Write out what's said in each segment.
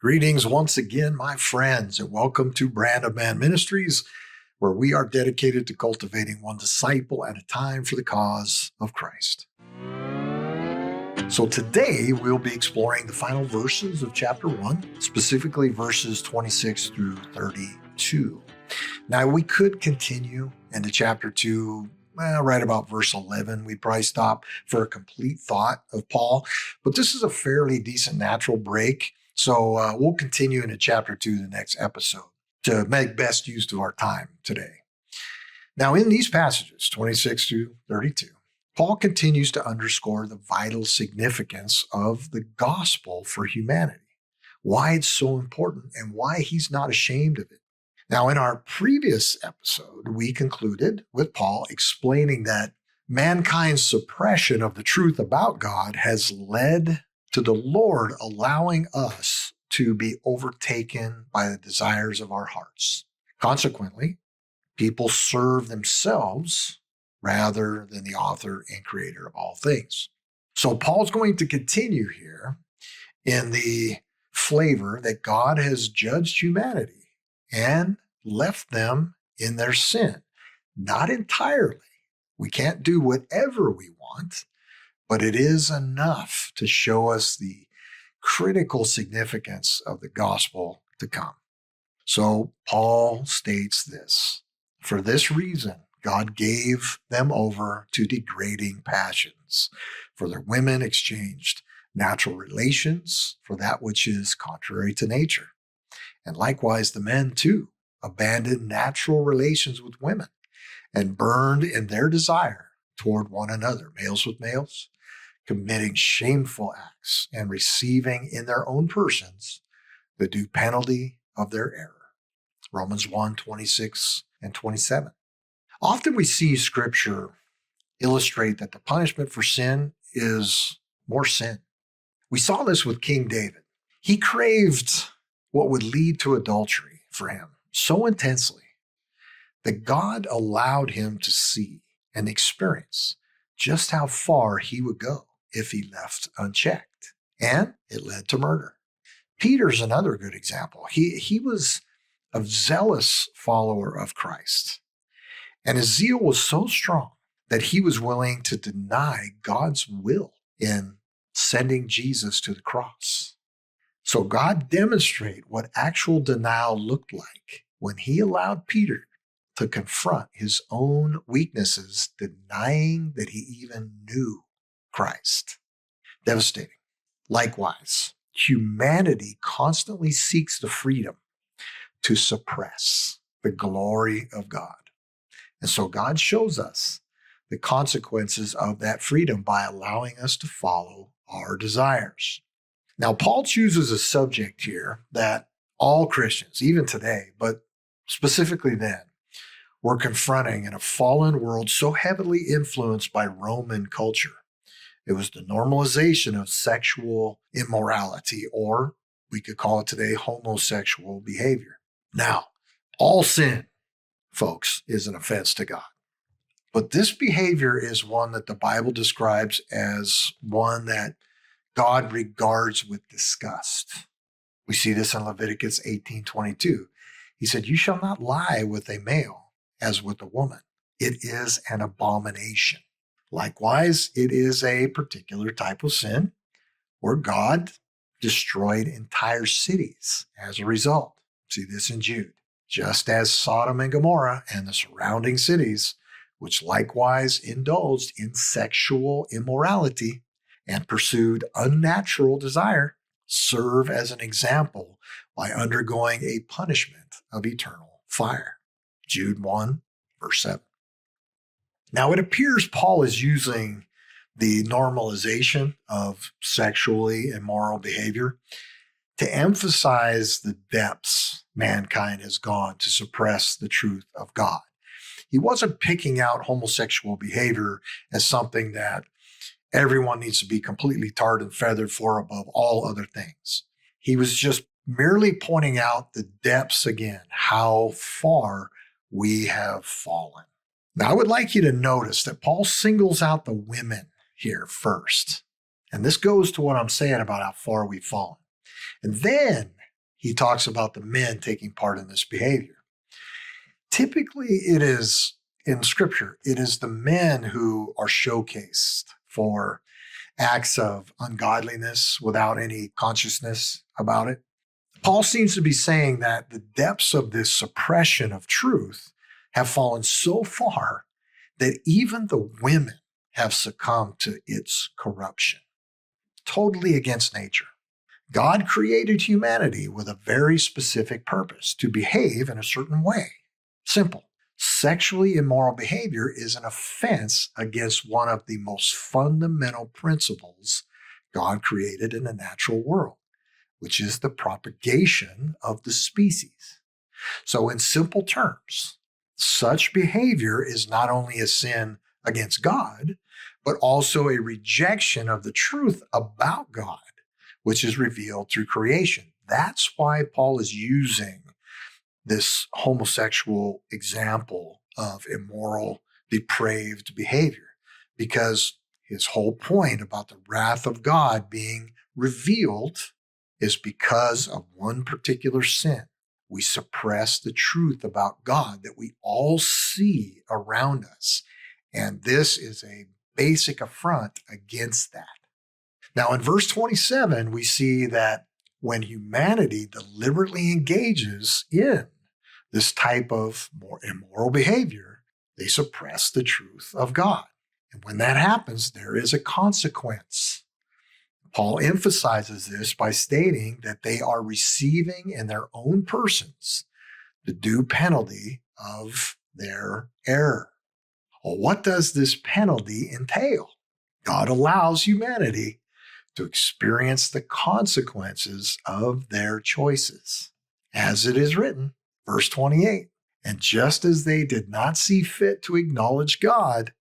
Greetings once again, my friends, and welcome to Brand of Man Ministries, where we are dedicated to cultivating one disciple at a time for the cause of Christ. So today we'll be exploring the final verses of chapter 1, specifically verses 26 through 32. Now we could continue into chapter 2, right about verse 11. We'd probably stop for a complete thought of Paul, but this is a fairly decent natural break. So we'll continue into chapter 2 the next episode to make best use of our time today. Now in these passages, 26 to 32, Paul continues to underscore the vital significance of the gospel for humanity, why it's so important and why he's not ashamed of it. Now in our previous episode, we concluded with Paul explaining that mankind's suppression of the truth about God has led to the Lord allowing us to be overtaken by the desires of our hearts. Consequently, people serve themselves rather than the author and creator of all things. So Paul's going to continue here in the flavor that God has judged humanity and left them in their sin. Not entirely. We can't do whatever we want, but it is enough to show us the critical significance of the gospel to come. So Paul states this: for this reason, God gave them over to degrading passions, for their women exchanged natural relations for that which is contrary to nature. And likewise, the men too abandoned natural relations with women and burned in their desire toward one another, males with males, committing shameful acts and receiving in their own persons the due penalty of their error. Romans 1, 26 and 27. Often we see Scripture illustrate that the punishment for sin is more sin. We saw this with King David. He craved what would lead to adultery for him so intensely that God allowed him to see and experience just how far he would go if he left unchecked. And it led to murder. Peter's another good example. He was a zealous follower of Christ. And his zeal was so strong that he was willing to deny God's will in sending Jesus to the cross. So God demonstrated what actual denial looked like when he allowed Peter to confront his own weaknesses, denying that he even knew Christ. Devastating. Likewise, humanity constantly seeks the freedom to suppress the glory of God. And so God shows us the consequences of that freedom by allowing us to follow our desires. Now, Paul chooses a subject here that all Christians, even today, but specifically then, were confronting in a fallen world so heavily influenced by Roman culture. It was the normalization of sexual immorality, or we could call it today homosexual behavior. Now, all sin, folks, is an offense to God. But this behavior is one that the Bible describes as one that God regards with disgust. We see this in Leviticus 18:22. He said, "You shall not lie with a male as with a woman. It is an abomination." Likewise, it is a particular type of sin where God destroyed entire cities as a result. See this in Jude. Just as Sodom and Gomorrah and the surrounding cities, which likewise indulged in sexual immorality and pursued unnatural desire, serve as an example by undergoing a punishment of eternal fire. Jude 1, verse 7. Now, it appears Paul is using the normalization of sexually immoral behavior to emphasize the depths mankind has gone to suppress the truth of God. He wasn't picking out homosexual behavior as something that everyone needs to be completely tarred and feathered for above all other things. He was just merely pointing out the depths again, how far we have fallen. Now, I would like you to notice that Paul singles out the women here first. And this goes to what I'm saying about how far we've fallen. And then he talks about the men taking part in this behavior. Typically, it is in Scripture, it is the men who are showcased for acts of ungodliness without any consciousness about it. Paul seems to be saying that the depths of this suppression of truth have fallen so far that even the women have succumbed to its corruption, totally against nature. God created humanity with a very specific purpose, to behave in a certain way. Simple. Sexually immoral behavior is an offense against one of the most fundamental principles God created in the natural world, which is the propagation of the species. So in simple terms, such behavior is not only a sin against God, but also a rejection of the truth about God, which is revealed through creation. That's why Paul is using this homosexual example of immoral, depraved behavior, because his whole point about the wrath of God being revealed is because of one particular sin. We suppress the truth about God that we all see around us. And this is a basic affront against that. Now, in verse 27, we see that when humanity deliberately engages in this type of more immoral behavior, they suppress the truth of God. And when that happens, there is a consequence. Paul emphasizes this by stating that they are receiving in their own persons the due penalty of their error. Well, what does this penalty entail? God allows humanity to experience the consequences of their choices. As it is written, verse 28, and just as they did not see fit to acknowledge God,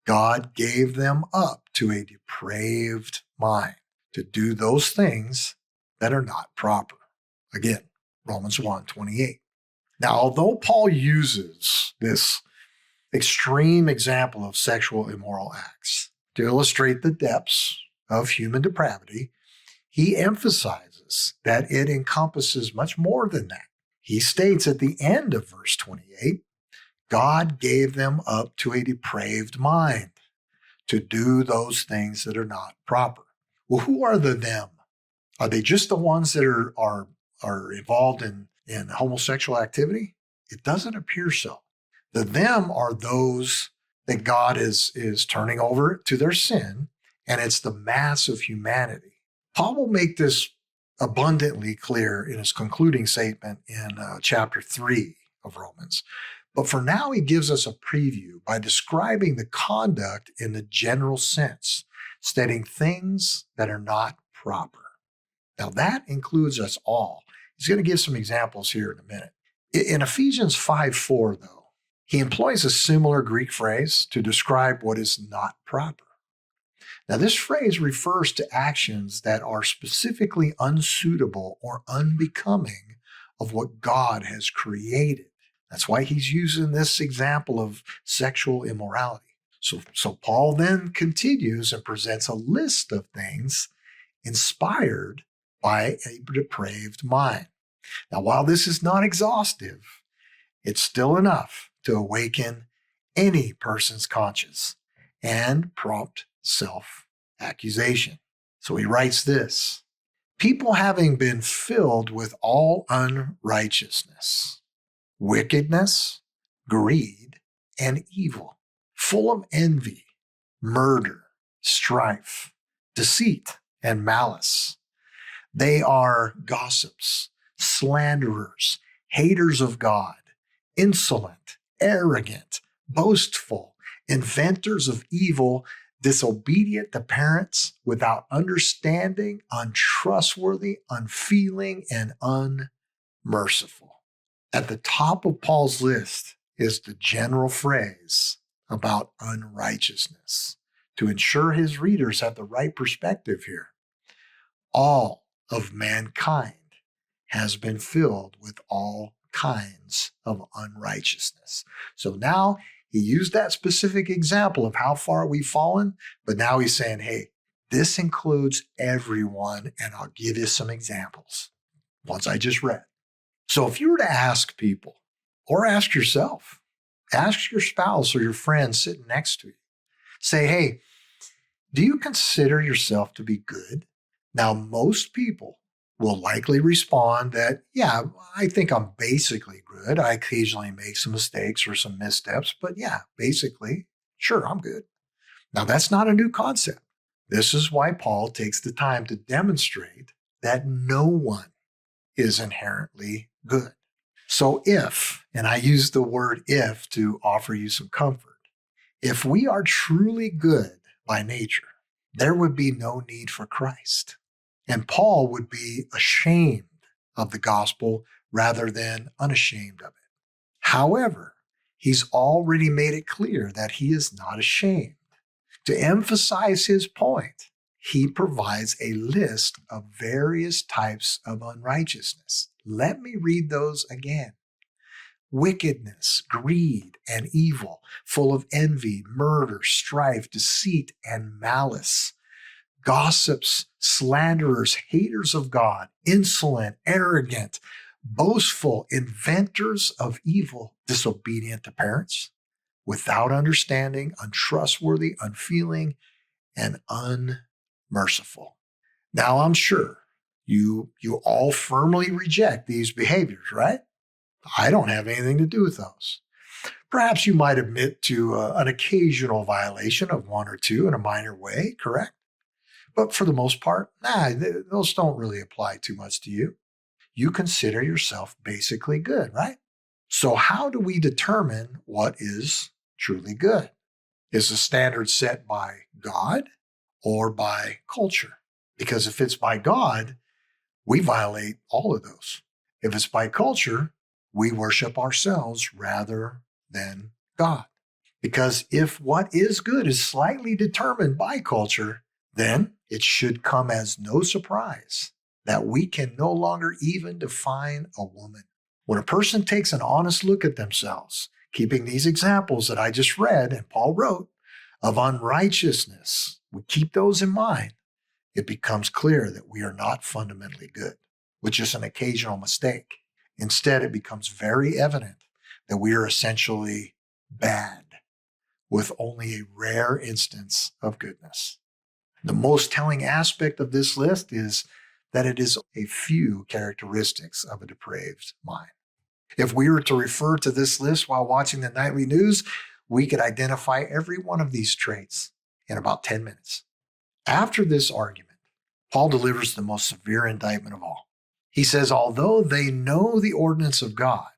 God gave them up to a depraved mind to do those things that are not proper. Again, Romans 1:28. Now, although Paul uses this extreme example of sexual immoral acts to illustrate the depths of human depravity, he emphasizes that it encompasses much more than that. He states at the end of verse 28, God gave them up to a depraved mind to do those things that are not proper. Well, who are the them? Are they just the ones that are involved in homosexual activity? It doesn't appear so. The them are those that God is turning over to their sin, and it's the mass of humanity. Paul will make this abundantly clear in his concluding statement in chapter 3 of Romans. But for now, he gives us a preview by describing the conduct in the general sense, stating things that are not proper. Now, that includes us all. He's going to give some examples here in a minute. In Ephesians 5:4, though, he employs a similar Greek phrase to describe what is not proper. Now, this phrase refers to actions that are specifically unsuitable or unbecoming of what God has created. That's why he's using this example of sexual immorality. So Paul then continues and presents a list of things inspired by a depraved mind. Now, while this is not exhaustive, it's still enough to awaken any person's conscience and prompt self-accusation. So he writes this: people having been filled with all unrighteousness, wickedness, greed, and evil, full of envy, murder, strife, deceit, and malice. They are gossips, slanderers, haters of God, insolent, arrogant, boastful, inventors of evil, disobedient to parents, without understanding, untrustworthy, unfeeling, and unmerciful. At the top of Paul's list is the general phrase about unrighteousness, to ensure his readers have the right perspective here. All of mankind has been filled with all kinds of unrighteousness. So now he used that specific example of how far we've fallen, but now he's saying, hey, this includes everyone, and I'll give you some examples. ones I just read. So if you were to ask people, or ask yourself, ask your spouse or your friend sitting next to you, say, hey, do you consider yourself to be good? Now, most people will likely respond that, yeah, I think I'm basically good. I occasionally make some mistakes or some missteps, but yeah, basically, sure, I'm good. Now, that's not a new concept. This is why Paul takes the time to demonstrate that no one is inherently good. So if, and I use the word if to offer you some comfort, if we are truly good by nature, there would be no need for Christ. And Paul would be ashamed of the gospel rather than unashamed of it. However, he's already made it clear that he is not ashamed. To emphasize his point, he provides a list of various types of unrighteousness. Let me read those again. Wickedness, greed, and evil, full of envy, murder, strife, deceit, and malice. Gossips, slanderers, haters of God, insolent, arrogant, boastful, inventors of evil, disobedient to parents, without understanding, untrustworthy, unfeeling, and unmerciful. Now, I'm sure you all firmly reject these behaviors, right? I don't have anything to do with those. Perhaps you might admit to an occasional violation of one or two in a minor way, correct? But for the most part, those don't really apply too much to you. You consider yourself basically good, right? So how do we determine what is truly good? Is the standard set by God or by culture? Because if it's by God, we violate all of those. If it's by culture, we worship ourselves rather than God. Because if what is good is slightly determined by culture, then it should come as no surprise that we can no longer even define a woman. When a person takes an honest look at themselves, keeping these examples that I just read and Paul wrote of unrighteousness, we keep those in mind, it becomes clear that we are not fundamentally good, with just an occasional mistake. Instead, it becomes very evident that we are essentially bad, with only a rare instance of goodness. The most telling aspect of this list is that it is a few characteristics of a depraved mind. If we were to refer to this list while watching the nightly news, we could identify every one of these traits in about 10 minutes. After this argument, Paul delivers the most severe indictment of all. He says, although they know the ordinance of God,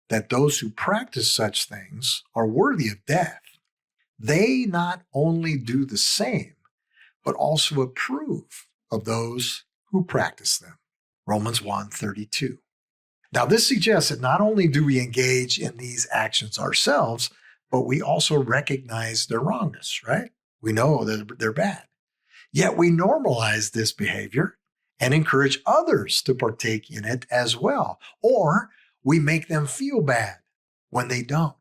that those who practice such things are worthy of death, they not only do the same, but also approve of those who practice them. Romans 1:32. Now, this suggests that not only do we engage in these actions ourselves, but we also recognize their wrongness, right? We know that they're bad. Yet we normalize this behavior and encourage others to partake in it as well, or we make them feel bad when they don't.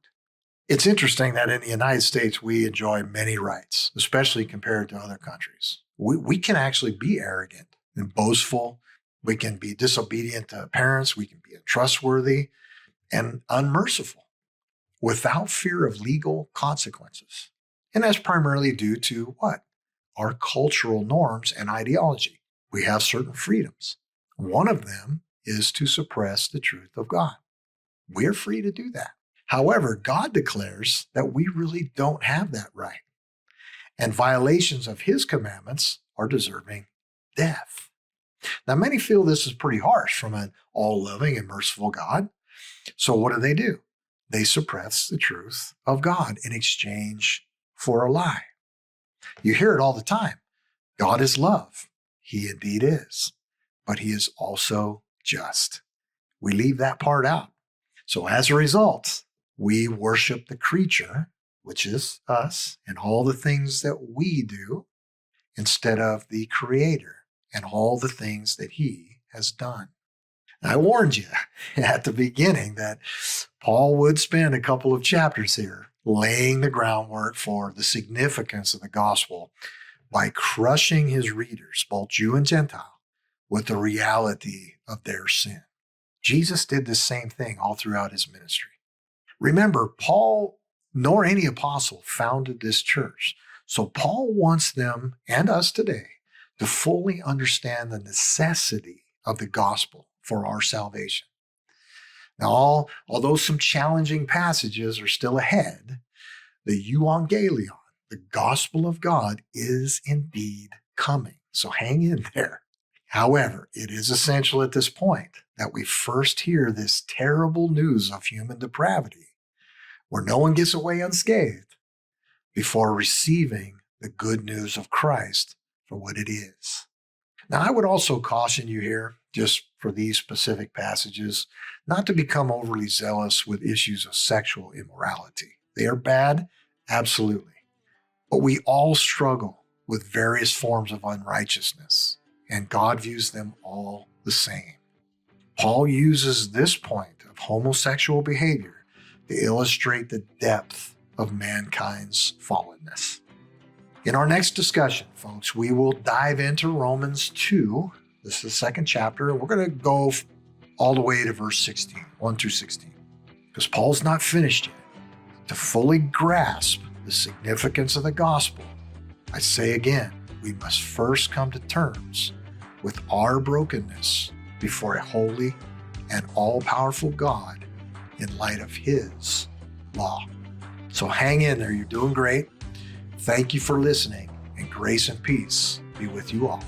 It's interesting that in the United States, we enjoy many rights, especially compared to other countries. We can actually be arrogant and boastful. We can be disobedient to parents. We can be untrustworthy and unmerciful without fear of legal consequences. And that's primarily due to what? Our cultural norms and ideology. We have certain freedoms. One of them is to suppress the truth of God. We're free to do that. However, God declares that we really don't have that right. And violations of his commandments are deserving death. Now, many feel this is pretty harsh from an all-loving and merciful God. So what do? They suppress the truth of God in exchange for a lie. You hear it all the time. God is love. He indeed is. But he is also just. We leave that part out. So as a result, we worship the creature, which is us, and all the things that we do, instead of the Creator and all the things that he has done. I warned you at the beginning that Paul would spend a couple of chapters here laying the groundwork for the significance of the gospel by crushing his readers, both Jew and Gentile, with the reality of their sin. Jesus did the same thing all throughout his ministry. Remember, Paul nor any apostle founded this church. So Paul wants them and us today to fully understand the necessity of the gospel for our salvation. Now, although some challenging passages are still ahead, the euangelion, the gospel of God, is indeed coming. So hang in there. However, it is essential at this point that we first hear this terrible news of human depravity, where no one gets away unscathed, before receiving the good news of Christ for what it is. Now, I would also caution you here, just for these specific passages, not to become overly zealous with issues of sexual immorality. They are bad, absolutely. But we all struggle with various forms of unrighteousness, and God views them all the same. Paul uses this point of homosexual behavior to illustrate the depth of mankind's fallenness. In our next discussion, folks, we will dive into Romans 2. This is the second chapter, and we're going to go all the way to verse 16, 1 through 16, because Paul's not finished yet. To fully grasp the significance of the gospel, I say again, we must first come to terms with our brokenness before a holy and all-powerful God in light of his law. So hang in there. You're doing great. Thank you for listening, and grace and peace be with you all.